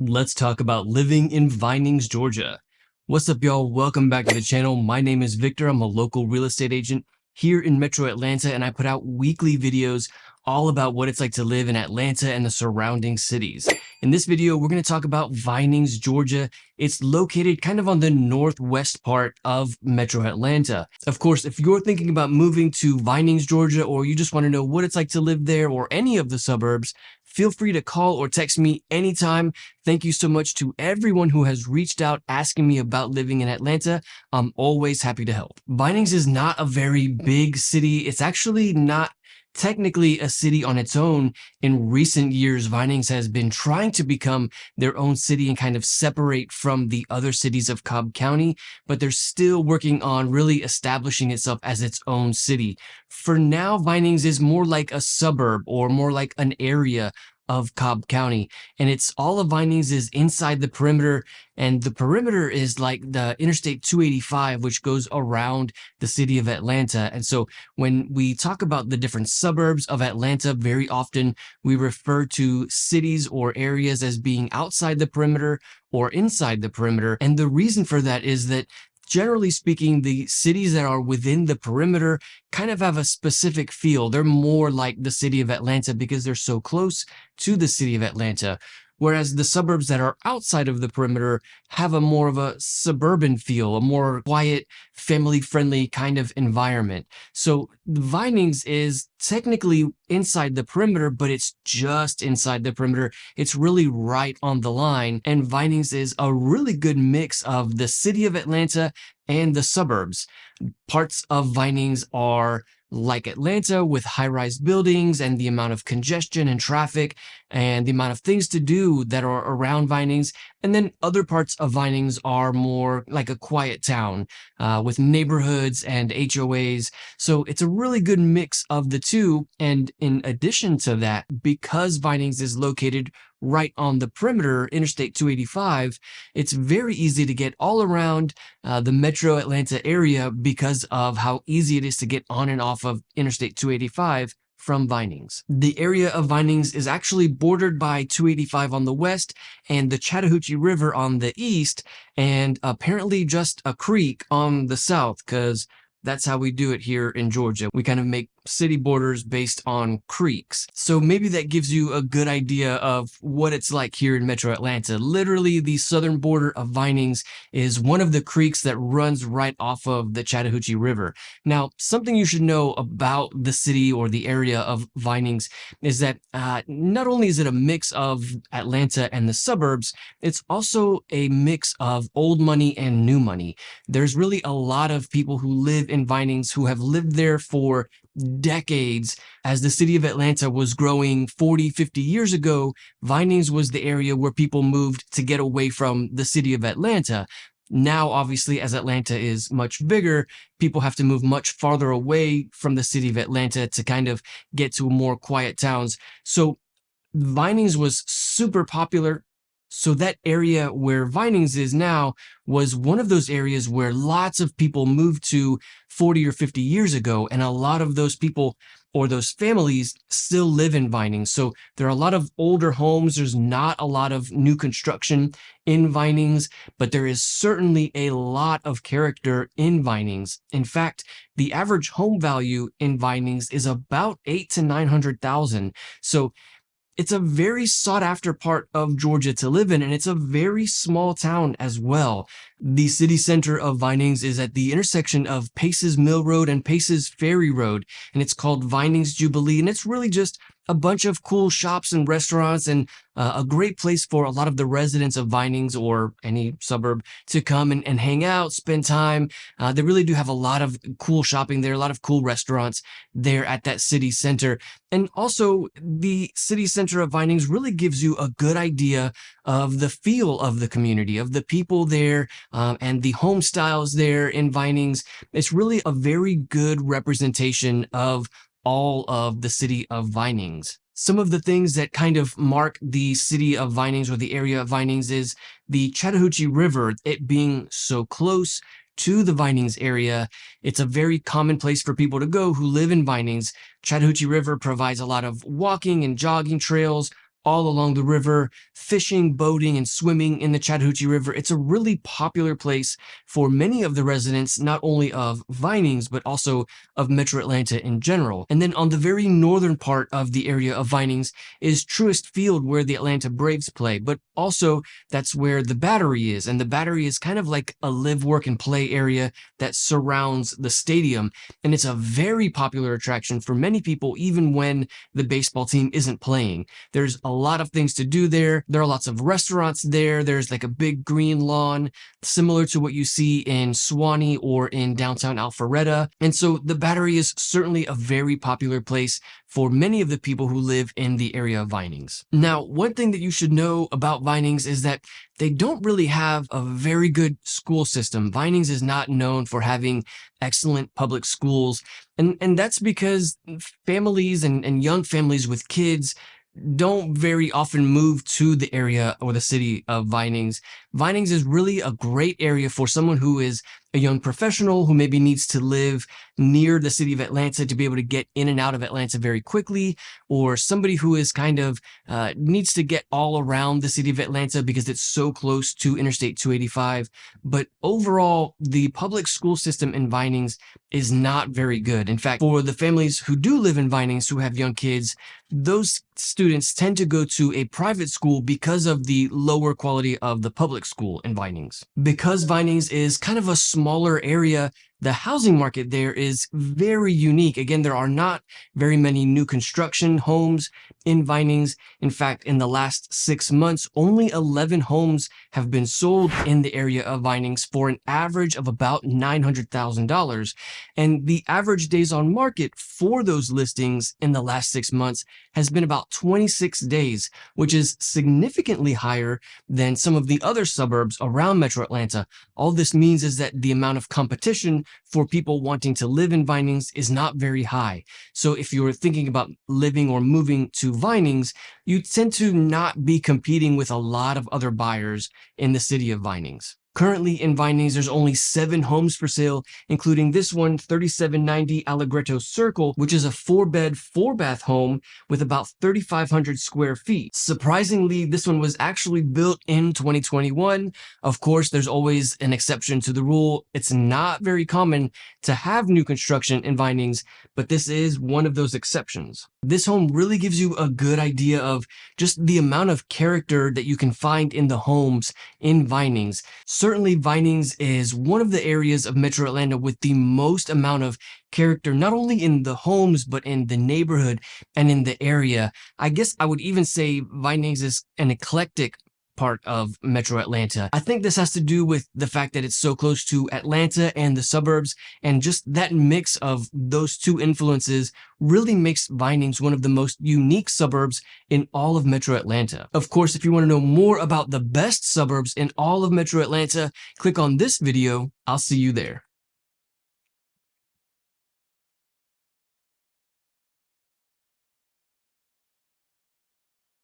Let's talk about living in Vinings, Georgia. What's up, y'all? Welcome back to the channel. My name is Victor. I'm a local real estate agent here in Metro Atlanta, and I put out weekly videos all about what it's like to live in Atlanta and the surrounding cities. In this video, we're going to talk about Vinings, Georgia. It's located kind of on the northwest part of Metro Atlanta. Of course, if you're thinking about moving to Vinings, Georgia, or you just want to know what it's like to live there or any of the suburbs, feel free to call or text me anytime. Thank you so much to everyone who has reached out asking me about living in Atlanta. I'm always happy to help. Vinings is not a very big city. It's actually not technically a city on its own. In recent years, Vinings has been trying to become their own city and kind of separate from the other cities of Cobb County, but they're still working on really establishing itself as its own city. For now, Vinings is more like a suburb or more like an area of Cobb County, and it's all of Vinings is inside the perimeter, and the perimeter is like the Interstate 285, which goes around the city of Atlanta. And so when we talk about the different suburbs of Atlanta, very often we refer to cities or areas as being outside the perimeter or inside the perimeter. And the reason for that is that generally speaking, the cities that are within the perimeter kind of have a specific feel. They're more like the city of Atlanta because they're so close to the city of Atlanta. Whereas the suburbs that are outside of the perimeter have a more of a suburban feel, a more quiet, family-friendly kind of environment. So Vinings is technically inside the perimeter, but it's just inside the perimeter. It's really right on the line. And Vinings is a really good mix of the city of Atlanta and the suburbs. Parts of Vinings are like Atlanta with high-rise buildings and the amount of congestion and traffic and the amount of things to do that are around Vinings. And then other parts of Vinings are more like a quiet town with neighborhoods and HOAs. So it's a really good mix of the two. And in addition to that, because Vinings is located right on the perimeter, Interstate 285, it's very easy to get all around the Metro Atlanta area because of how easy it is to get on and off of Interstate 285 from Vinings. The area of Vinings is actually bordered by 285 on the west and the Chattahoochee River on the east, and apparently just a creek on the south, because that's how we do it here in Georgia. We kind of make city borders based on creeks. So maybe that gives you a good idea of what it's like here in Metro Atlanta. Literally, the southern border of Vinings is one of the creeks that runs right off of the Chattahoochee River. Now, something you should know about the city or the area of Vinings is that not only is it a mix of Atlanta and the suburbs, it's also a mix of old money and new money. There's really a lot of people who live in Vinings who have lived there for decades. As the city of Atlanta was growing 40, 50 years ago, Vinings was the area where people moved to get away from the city of Atlanta. Now, obviously, as Atlanta is much bigger, people have to move much farther away from the city of Atlanta to kind of get to more quiet towns. So Vinings was super popular. So that area where Vinings is now was one of those areas where lots of people moved to 40 or 50 years ago. And a lot of those people or those families still live in Vinings. So there are a lot of older homes. There's not a lot of new construction in Vinings, but there is certainly a lot of character in Vinings. In fact, the average home value in Vinings is about 800,000 to 900,000. So it's a very sought after part of Georgia to live in, and it's a very small town as well. The city center of Vinings is at the intersection of Pace's Mill Road and Pace's Ferry Road, and it's called Vinings Jubilee, and it's really just a bunch of cool shops and restaurants and a great place for a lot of the residents of Vinings or any suburb to come and hang out, spend time. They really do have a lot of cool shopping there, a lot of cool restaurants there at that city center. And also the city center of Vinings really gives you a good idea of the feel of the community, of the people there, and the home styles there in Vinings. It's really a very good representation of all of the city of Vinings. Some of the things that kind of mark the city of Vinings or the area of Vinings is the Chattahoochee River, it being so close to the Vinings area. It's a very common place for people to go who live in Vinings. Chattahoochee River provides a lot of walking and jogging trails all along the river, fishing, boating, and swimming in the Chattahoochee River. It's a really popular place for many of the residents, not only of Vinings, but also of Metro Atlanta in general. And then on the very northern part of the area of Vinings is Truist Field, where the Atlanta Braves play, but also that's where the Battery is. And the Battery is kind of like a live, work, and play area that surrounds the stadium. And it's a very popular attraction for many people, even when the baseball team isn't playing. There's a lot of things to do there. There are lots of restaurants there. There's like a big green lawn, similar to what you see in Suwanee or in downtown Alpharetta. And so the Battery is certainly a very popular place for many of the people who live in the area of Vinings. Now, one thing that you should know about Vinings is that they don't really have a very good school system. Vinings is not known for having excellent public schools. And that's because families and young families with kids don't very often move to the area or the city of Vinings. Vinings is really a great area for someone who is a young professional who maybe needs to live near the city of Atlanta to be able to get in and out of Atlanta very quickly, or somebody who is kind of needs to get all around the city of Atlanta because it's so close to Interstate 285. But overall, the public school system in Vinings is not very good. In fact, for the families who do live in Vinings who have young kids, those students tend to go to a private school because of the lower quality of the public school in Vinings. Because Vinings is kind of a smaller area, the housing market there is very unique. Again, there are not very many new construction homes in Vinings. In fact, in the last 6 months, only 11 homes have been sold in the area of Vinings for an average of about $900,000. And the average days on market for those listings in the last 6 months has been about 26 days, which is significantly higher than some of the other suburbs around Metro Atlanta. All this means is that the amount of competition for people wanting to live in Vinings is not very high. So if you're thinking about living or moving to Vinings, you tend to not be competing with a lot of other buyers in the city of Vinings. Currently in Vinings, there's only 7 homes for sale, including this one, 3790 Allegretto Circle, which is a 4-bed, 4-bath home with about 3,500 square feet. Surprisingly, this one was actually built in 2021. Of course, there's always an exception to the rule. It's not very common to have new construction in Vinings, but this is one of those exceptions. This home really gives you a good idea of just the amount of character that you can find in the homes in Vinings. Certainly, Vinings is one of the areas of Metro Atlanta with the most amount of character, not only in the homes, but in the neighborhood and in the area. I guess I would even say Vinings is an eclectic part of Metro Atlanta. I think this has to do with the fact that it's so close to Atlanta and the suburbs, and just that mix of those two influences really makes Vinings one of the most unique suburbs in all of Metro Atlanta. Of course, if you want to know more about the best suburbs in all of Metro Atlanta, click on this video. I'll see you there.